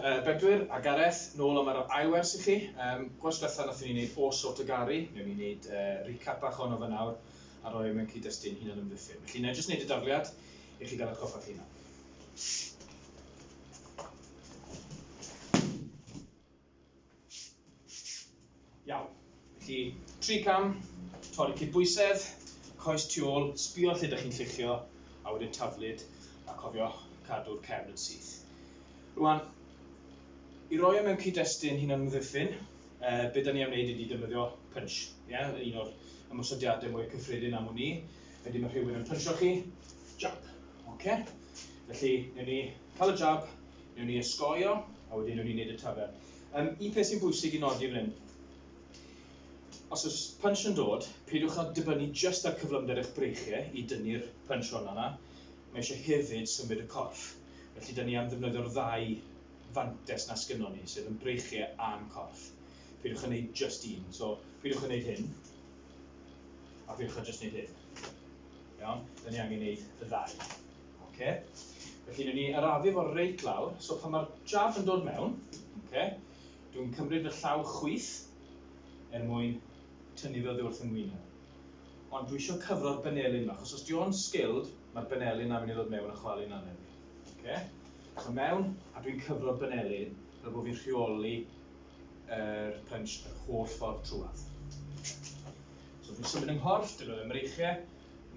Bedwyr a Gareth, nôl am yr awyr i chi. Gwers diwethaf nath ni wneud o soto gari, newn ni wneud recap bach ono fe nawr, a roi mewn cyd-destun hunan amddiffyn. Felly, na jyst wneud y dafliad i chi gael eich hoffa chi na. Iawn. Felly, 3 cam, torri cydbwysedd, coes tu ôl, sbio lle ydych chi'n lluchio, a wedyn taflud, a cofio cadw'r cefn yn syth. Rwan, i roi mewn cyd-destun hunan amddiffyn, be da ni am wneud ydi defnyddio punch. Un o'r ymosodiadau mwy cyffredin am hwnni. Wedyn mae rhywun yn puncho chi, jab. Felly, newn ni cael y jab, newn ni osgoio, a wedyn newn ni wneud y tafer. Un peth sy'n bwysig i nodi fan hyn. Os oes punch yn dod, peidiwch â dibynnu jyst ar cyflymder eich breichiau i dynnu'r punch hwnna yna. Mae eisiau hefyd symud y corff. Felly, da ni am ddefnyddio'r ddau fantes na sgynnon ni, sydd yn breichiau a'n corff. Peidiwch â wneud just un. So, peidiwch â wneud hyn, a peidiwch â just wneud hyn. Iawn? Da ni angen wneud y ddau. Felly, newn ni arafu fo reit lawr. So, pan mae'r jab yn dod mewn, dwi'n cymryd y llaw chwith mwyn tynnu fel wrth yng ngwyneb. Ond dwi eisiau cyfro'r benelyn yma, achos os di o'n skilled, mae'r benelyn na mynd i ddod mewn a chwalu'n aneb. So mewn, a dwi'n cyfro'r benelyn, fel bod fi'n rheoli punch yr holl ffordd trwad. So dwi'n symud yng nghorff, dyn nhw'n ymreichiau.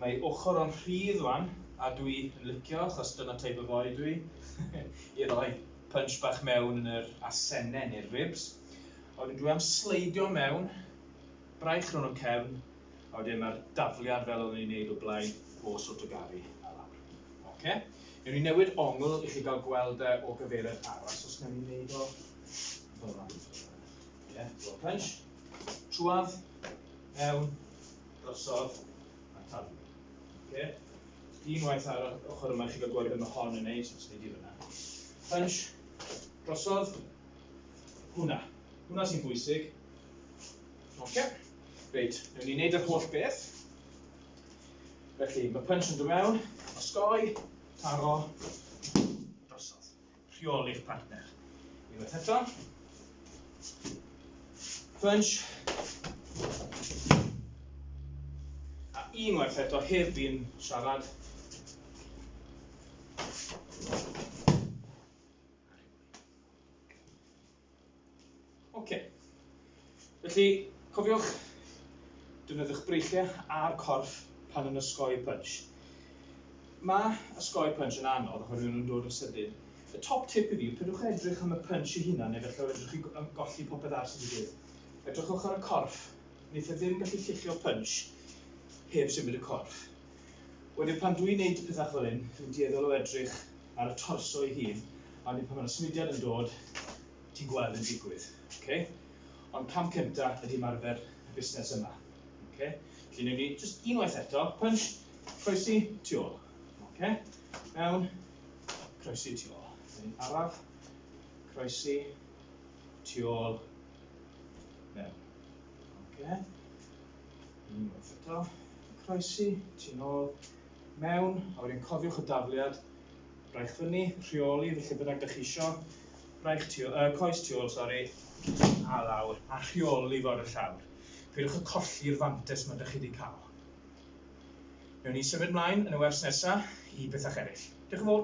Mae ochr o'n rhydd wan, a dwi yn licio, achos dyna teip o foi dwi, i roi punch bach mewn yn yr asennau neu'r ribs. A wedyn dwi am sleidio mewn, braich rhwng o'n cefn, a wedyn mae'r dafliad fel o'n i'n neud o blaen o soto gari a lawr. Newn ni newid ongl i chi gael gweld o gyfeiriad aros, os newn ni wneud o fel yna. Punch, trwad, mewn, drosodd, a taflu. Unwaith ar ochr yma i chi gael gweld beth mae hon yn neud, so os neud i fyna. Punch, drosodd, hwnna. Hwnna sy'n bwysig. Reit, newn ni wneud yr holl beth. Felly, mae punch yn dod mewn, osgoi, taro, drosodd. Rheoli'ch partner. Unwaith eto. Punch. A unwaith eto, heb fi'n siarad. Felly, cofiwch defnyddio'ch breichiau a'r corff pan yn osgoi punch. Mae osgoi punch yn anodd, oherwydd nhw'n dod yn sydyn. Y top tip i fi, peidiwch edrych am y punch ei hunan, neu felly edrych chi golli popeth ar sy'n digwydd. Edrychwch ar y corff. Wneith e ddim gallu lluchio punch heb symud y corff. Wedyn pan dwi'n gwneud pethau fel hyn, dwi'n dueddol o edrych ar y torso ei hun, a wedyn pan mae'r symudiad yn dod, ti'n gweld yn digwydd. Ond cam cyntaf ydy ymarfer y busnes yma. Felly newn ni jyst unwaith eto, punch, croesi, tu ôl. Mewn, croesi, tu ôl. Araf, croesi, tu ôl, mewn. Unwaith eto, croesi, tu ôl, mewn, a wedyn cofiwch y dafliad, braich fyny, rheoli, felly bynnag dych chi isio, coes tu ôl, a lawr, a rheoli fod y llawr. Peidiwch yn colli'r fantes yma ydych chi wedi cael. Newn ni symud mlaen yn y wers nesaf i bethau eraill. Diolch yn fawr.